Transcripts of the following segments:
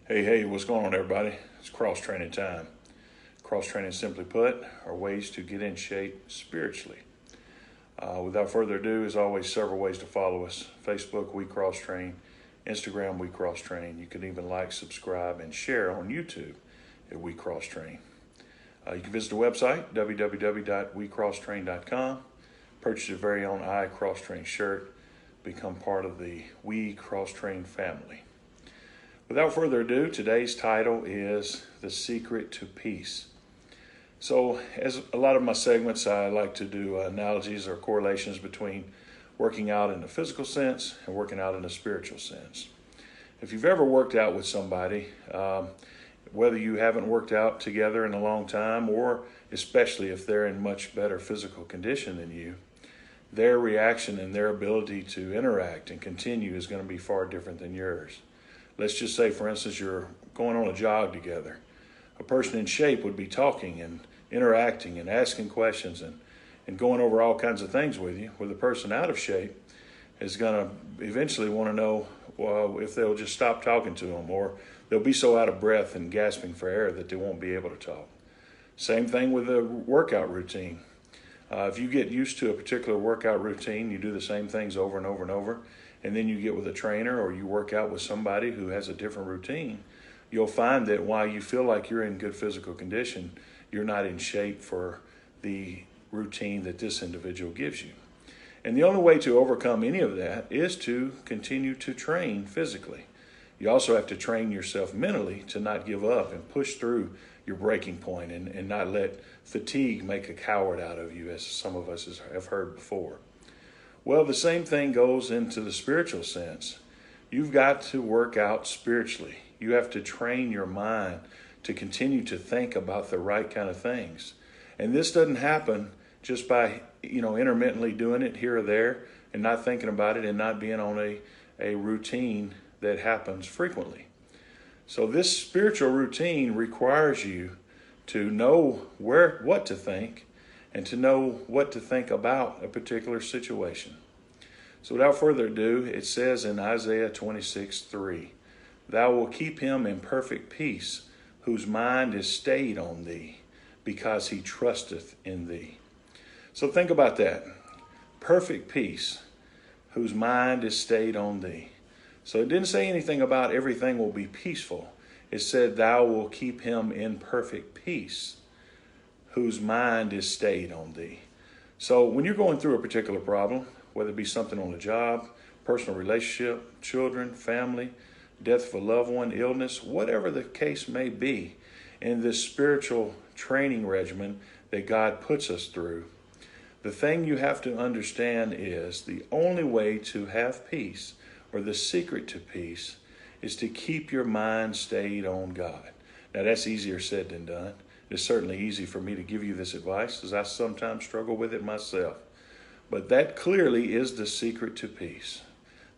Hey, what's going on, everybody? It's cross training time. Cross training, simply put, are ways to get in shape spiritually. Without further ado, as always, several ways to follow us. Facebook, We Cross Train. Instagram, We Cross Train. You can even like, subscribe, and share on YouTube at We Cross Train. You can visit the website, www.wecrosstrain.com. Purchase your very own I Cross Train shirt. Become part of the We Cross Train family. Without further ado, today's title is The Secret to Peace. So, as a lot of my segments, I like to do analogies or correlations between working out in the physical sense and working out in the spiritual sense. If you've ever worked out with somebody, whether you haven't worked out together in a long time, or especially if they're in much better physical condition than you, their reaction and their ability to interact and continue is going to be far different than yours. Let's just say, for instance, you're going on a jog together. A person in shape would be talking and interacting and asking questions and going over all kinds of things with you, where the person out of shape is going to eventually want to know if they'll just stop talking to them, or they'll be so out of breath and gasping for air that they won't be able to talk. Same thing with a workout routine. If you get used to a particular workout routine, you do the same things over and over and over, and then you get with a trainer or you work out with somebody who has a different routine, you'll find that while you feel like you're in good physical condition, you're not in shape for the routine that this individual gives you. And the only way to overcome any of that is to continue to train physically. You also have to train yourself mentally to not give up and push through your breaking point and not let fatigue make a coward out of you, as some of us have heard before. Well, the same thing goes into the spiritual sense. You've got to work out spiritually. You have to train your mind to continue to think about the right kind of things. And this doesn't happen just by, intermittently doing it here or there and not thinking about it and not being on a routine that happens frequently. So this spiritual routine requires you to know what to think and to know what to think about a particular situation. So without further ado, it says in Isaiah 26:3, "Thou wilt keep him in perfect peace, whose mind is stayed on thee, because he trusteth in thee." So think about that. Perfect peace, whose mind is stayed on thee. So it didn't say anything about everything will be peaceful. It said, "Thou wilt keep him in perfect peace, whose mind is stayed on thee." So when you're going through a particular problem, whether it be something on the job, personal relationship, children, family, death of a loved one, illness, whatever the case may be, in this spiritual training regimen that God puts us through, the thing you have to understand is the only way to have peace, or the secret to peace, is to keep your mind stayed on God. Now that's easier said than done. It's certainly easy for me to give you this advice, as I sometimes struggle with it myself. But that clearly is the secret to peace.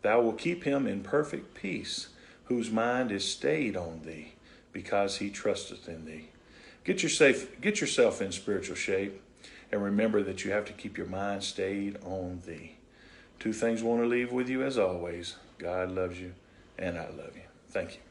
"Thou wilt keep him in perfect peace, whose mind is stayed on thee, because he trusteth in thee." Get yourself in spiritual shape, and remember that you have to keep your mind stayed on thee. Two things I want to leave with you as always. God loves you, and I love you. Thank you.